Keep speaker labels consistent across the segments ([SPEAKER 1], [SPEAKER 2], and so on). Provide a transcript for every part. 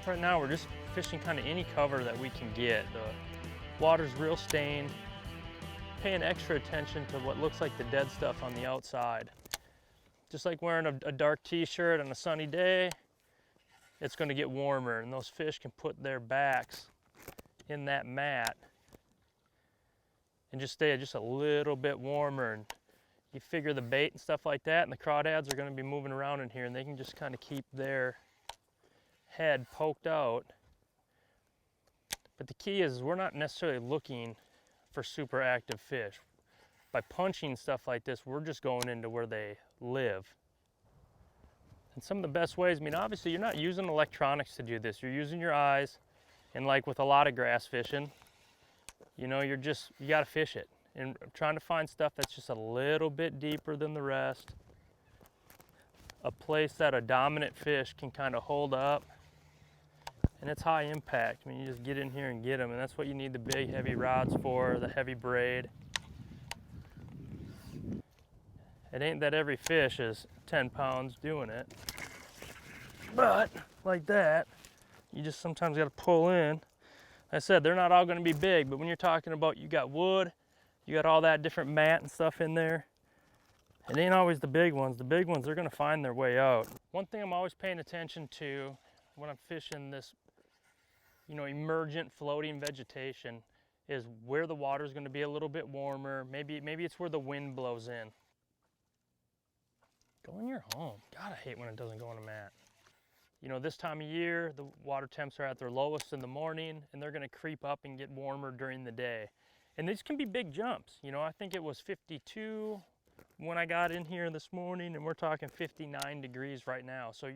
[SPEAKER 1] right now, we're just fishing kind of any cover that we can get. The water's real stained, paying extra attention to what looks like the dead stuff on the outside. Just like wearing a dark t-shirt on a sunny day, it's going to get warmer, and those fish can put their backs in that mat and just stay just a little bit warmer. And you figure the bait and stuff like that, and the crawdads are going to be moving around in here, and they can just kind of keep their head poked out. But the key is we're not necessarily looking for super active fish. By punching stuff like this, we're just going into where they live. And some of the best ways, I mean, obviously you're not using electronics to do this. You're using your eyes, and like with a lot of grass fishing, you know, you gotta fish it. And trying to find stuff that's just a little bit deeper than the rest. A place that a dominant fish can kind of hold up. And it's high impact. I mean, you just get in here and get them, and that's what you need the big heavy rods for, the heavy braid. It ain't that every fish is 10 pounds doing it. But like that, you just sometimes got to pull in. Like I said, they're not all going to be big, but when you're talking about you got wood, you got all that different mat and stuff in there, it ain't always the big ones. The big ones, they're going to find their way out. One thing I'm always paying attention to when I'm fishing this, you know, emergent floating vegetation is where the water is going to be a little bit warmer. Maybe it's where the wind blows in. Go in your home. God, I hate when it doesn't go on a mat. You know, this time of year, the water temps are at their lowest in the morning, and they're going to creep up and get warmer during the day. And these can be big jumps. You know, I think it was 52 when I got in here this morning, and we're talking 59 degrees right now. So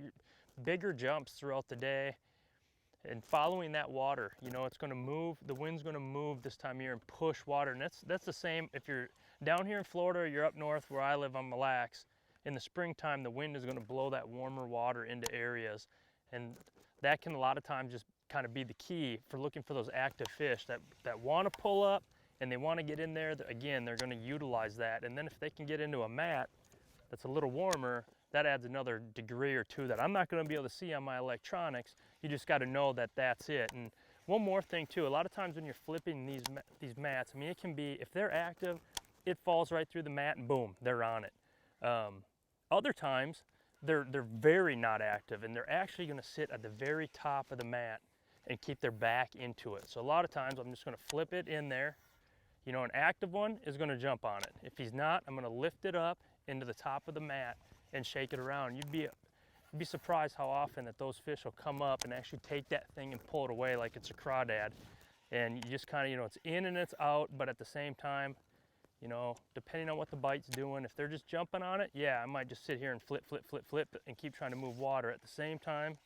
[SPEAKER 1] bigger jumps throughout the day. And following that water, you know, it's going to move, the wind's going to move this time of year and push water. And that's the same if you're down here in Florida or you're up north where I live on Mille Lacs. In the springtime, the wind is going to blow that warmer water into areas. And that can a lot of times just kind of be the key for looking for those active fish that want to pull up and they want to get in there. Again, they're going to utilize that. And then if they can get into a mat that's a little warmer, that adds another degree or two that I'm not going to be able to see on my electronics. You just got to know that that's it. And one more thing too, a lot of times when you're flipping these mats, I mean, it can be, if they're active, it falls right through the mat and boom, they're on it. Other times, they're very not active, and they're actually going to sit at the very top of the mat and keep their back into it. So a lot of times, I'm just going to flip it in there. You know, an active one is going to jump on it. If he's not, I'm going to lift it up into the top of the mat and shake it around. You'd be surprised how often that those fish will come up and actually take that thing and pull it away like it's a crawdad. And you just kind of, you know, it's in and it's out, but at the same time, you know, depending on what the bite's doing, if they're just jumping on it, yeah, I might just sit here and flip, and keep trying to move water. At the same time,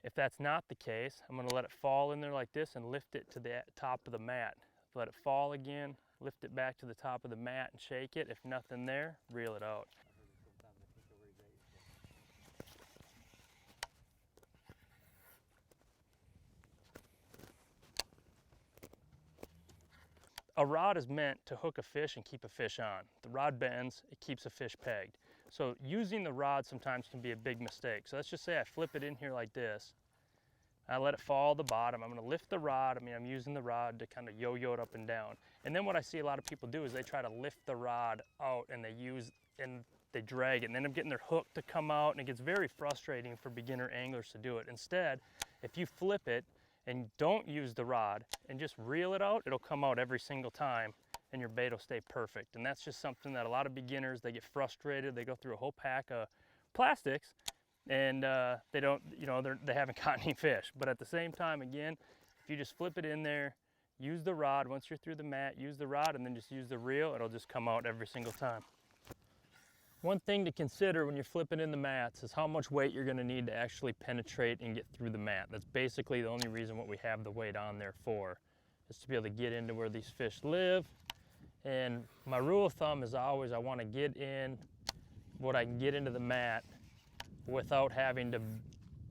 [SPEAKER 1] if that's not the case, I'm gonna let it fall in there like this and lift it to the top of the mat. Let it fall again, lift it back to the top of the mat and shake it. If nothing there, reel it out. A rod is meant to hook a fish and keep a fish on. The rod bends, it keeps a fish pegged. So using the rod sometimes can be a big mistake. So let's just say I flip it in here like this. I let it fall to the bottom. I'm gonna lift the rod. I mean, I'm using the rod to kind of yo-yo it up and down. And then what I see a lot of people do is they try to lift the rod out and they drag it and end up getting their hook to come out, and it gets very frustrating for beginner anglers to do it. Instead, if you flip it and don't use the rod and just reel it out, it'll come out every single time and your bait will stay perfect. And that's just something that a lot of beginners, they get frustrated. They go through a whole pack of plastics and they don't, you know, they haven't caught any fish. But at the same time, again, if you just flip it in there, use the rod, once you're through the mat, use the rod and then just use the reel, it'll just come out every single time. One thing to consider when you're flipping in the mats is how much weight you're gonna need to actually penetrate and get through the mat. That's basically the only reason what we have the weight on there for, is to be able to get into where these fish live. And my rule of thumb is always I wanna get in what I can get into the mat without having to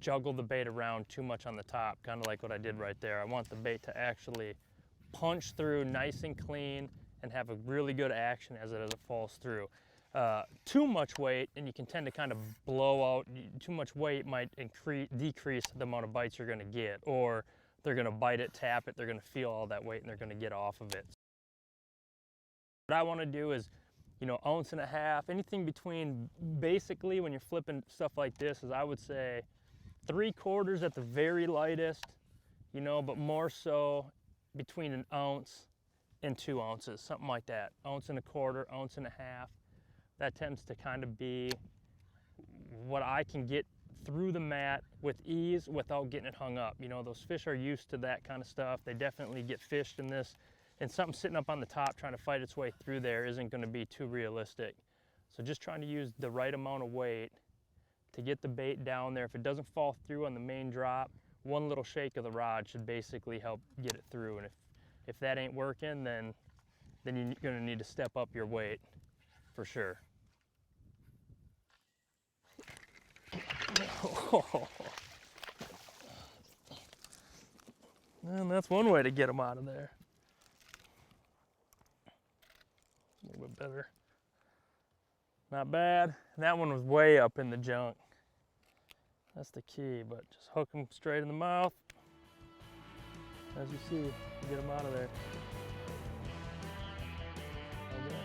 [SPEAKER 1] juggle the bait around too much on the top, kind of like what I did right there. I want the bait to actually punch through nice and clean and have a really good action as it falls through. Too much weight, and you can tend to kind of blow out. Too much weight might decrease the amount of bites you're going to get, or they're going to bite it, tap it, they're going to feel all that weight, and they're going to get off of it. What I want to do is, you know, 1.5 ounces, anything between, basically when you're flipping stuff like this, is I would say 3/4 at the very lightest, you know, but more so between 1 ounce and 2 ounces, something like that. 1.25 ounces, 1.5 ounces. That tends to kind of be what I can get through the mat with ease without getting it hung up. You know, those fish are used to that kind of stuff. They definitely get fished in this, and something sitting up on the top trying to fight its way through there isn't going to be too realistic. So just trying to use the right amount of weight to get the bait down there. If it doesn't fall through on the main drop, one little shake of the rod should basically help get it through. And if that ain't working, then you're going to need to step up your weight for sure. And that's one way to get them out of there. A little bit better. Not bad. That one was way up in the junk. That's the key, but just hook them straight in the mouth. As you see, get them out of there. Okay.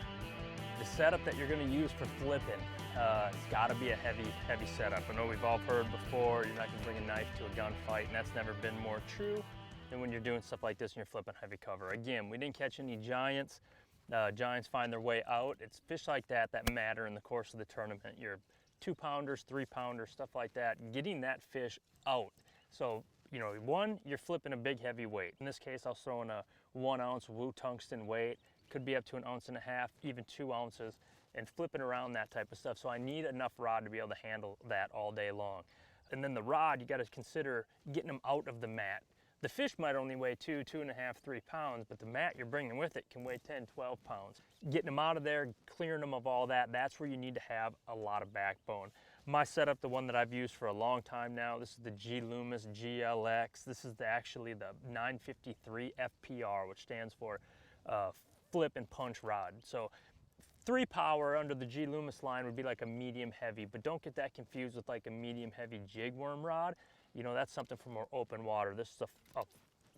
[SPEAKER 1] The setup that you're going to use for flipping, it's got to be a heavy setup. I know we've all heard before, you're not going to bring a knife to a gunfight, and that's never been more true than when you're doing stuff like this and you're flipping heavy cover. Again, we didn't catch any giants. Giants find their way out. It's fish like that that matter in the course of the tournament. Your 2-pounders, 3-pounders, stuff like that, getting that fish out. So, you know, one, you're flipping a big heavy weight. In this case, I was throwing a 1 ounce Wu tungsten weight. Could be up to 1.5 ounces, even 2 ounces, and flipping around that type of stuff. So I need enough rod to be able to handle that all day long. And then the rod, you got to consider getting them out of the mat. The fish might only weigh 2, 2.5, 3 pounds, but the mat you're bringing with it can weigh 10, 12 pounds. Getting them out of there, clearing them of all that, that's where you need to have a lot of backbone. My setup, the one that I've used for a long time now, this is the G Loomis GLX. This is actually the 953 FPR, which stands for flip and punch rod. So 3 power under the G Loomis line would be like a medium heavy, but don't get that confused with like a medium heavy jig worm rod. You know, that's something for more open water. This is a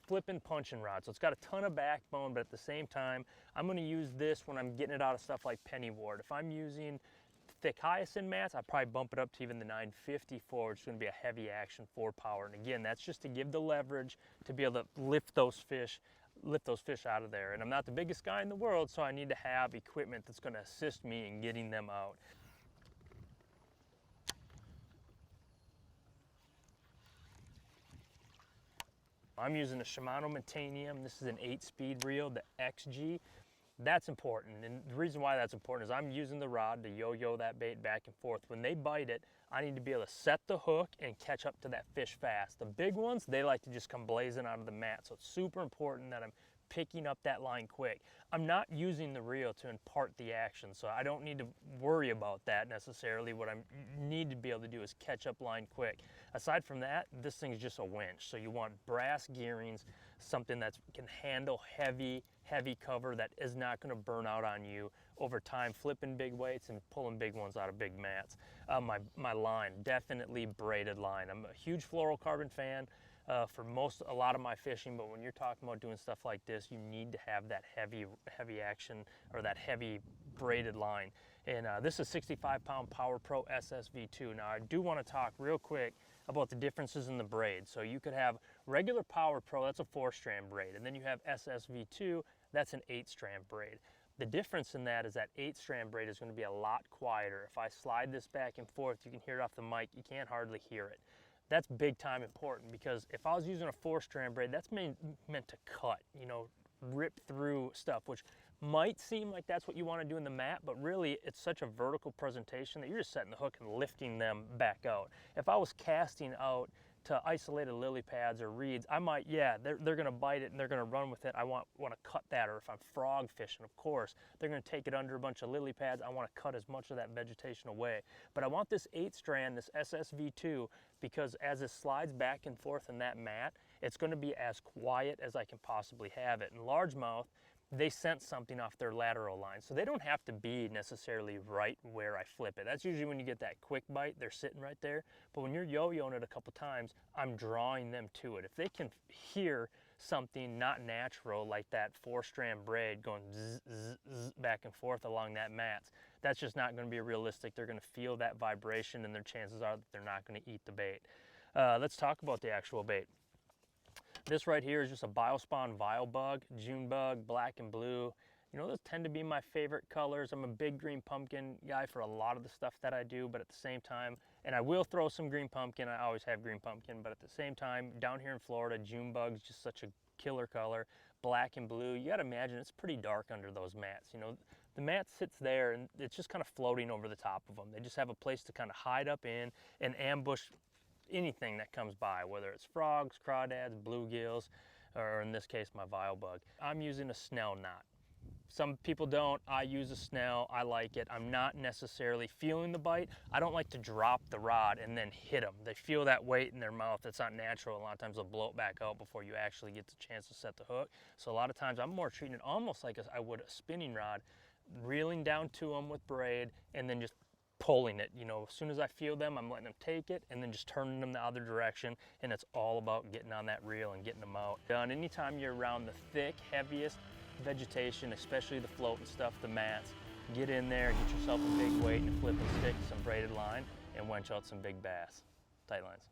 [SPEAKER 1] flipping punching rod. So it's got a ton of backbone, but at the same time, I'm going to use this when I'm getting it out of stuff like penny ward. If I'm using thick hyacinth mats, I probably bump it up to even the 954, which is going to be a heavy action 4 power. And again, that's just to give the leverage to be able to lift those fish out of there. And I'm not the biggest guy in the world, so I need to have equipment that's going to assist me in getting them out. I'm using a Shimano Metanium. This is an 8-speed reel, the XG. That's important, and the reason why that's important is I'm using the rod to yo-yo that bait back and forth. When they bite it, I need to be able to set the hook and catch up to that fish fast. The big ones, they like to just come blazing out of the mat, so it's super important that I'm picking up that line quick. I'm not using the reel to impart the action, so I don't need to worry about that necessarily. What I need to be able to do is catch up line quick. Aside from that, this thing is just a winch. So you want brass gearings, something that can handle heavy cover that is not going to burn out on you over time, flipping big weights and pulling big ones out of big mats. My line, definitely braided line. I'm a huge fluorocarbon fan for a lot of my fishing, but when you're talking about doing stuff like this, you need to have that heavy action or that heavy braided line. And this is 65-pound Power Pro SSV2. Now I do want to talk real quick about the differences in the braid. So you could have regular Power Pro, that's a 4-strand braid, and then you have SSV2, that's an 8-strand braid. The difference in that is that 8-strand braid is going to be a lot quieter. If I slide this back and forth, you can hear it off the mic, you can't hardly hear it. That's big time important, because if I was using a 4-strand braid, that's meant to cut, you know, rip through stuff, which might seem like that's what you want to do in the mat, but really it's such a vertical presentation that you're just setting the hook and lifting them back out. If I was casting out to isolated lily pads or reeds, I might, yeah, they're going to bite it and they're going to run with it. I want to cut that. Or if I'm frog fishing, of course, they're going to take it under a bunch of lily pads. I want to cut as much of that vegetation away. But I want this 8-strand, this SSV2, because as it slides back and forth in that mat, it's going to be as quiet as I can possibly have it. And largemouth, they sense something off their lateral line. So they don't have to be necessarily right where I flip it. That's usually when you get that quick bite, they're sitting right there. But when you're yo-yoing it a couple times, I'm drawing them to it. If they can hear something not natural, like that 4-strand braid going zzz, zzz, zzz, back and forth along that mats, that's just not gonna be realistic. They're gonna feel that vibration, and their chances are that they're not gonna eat the bait. Let's talk about the actual bait. This right here is just a biospawn vile bug, June bug, black and blue. You know, those tend to be my favorite colors. I'm a big green pumpkin guy for a lot of the stuff that I do, but at the same time, and I will throw some green pumpkin, I always have green pumpkin, but at the same time, down here in Florida, June bug's just such a killer color. Black and blue, you gotta imagine it's pretty dark under those mats. You know, the mat sits there and it's just kind of floating over the top of them. They just have a place to kind of hide up in and ambush anything that comes by, whether it's frogs, crawdads, bluegills, or in this case, my vile bug. I'm using a snell knot. Some people don't. I use a snell. I like it. I'm not necessarily feeling the bite. I don't like to drop the rod and then hit them. They feel that weight in their mouth. It's not natural. A lot of times they'll blow it back out before you actually get the chance to set the hook. So a lot of times I'm more treating it almost like I would a spinning rod, reeling down to them with braid and then just pulling it. You know, as soon as I feel them, I'm letting them take it and then just turning them the other direction, and it's all about getting on that reel and getting them out. Done. Anytime you're around the thick, heaviest vegetation, especially the floating stuff, the mats, get in there, get yourself a big weight and a flipping stick, some braided line, and wench out some big bass. Tight lines.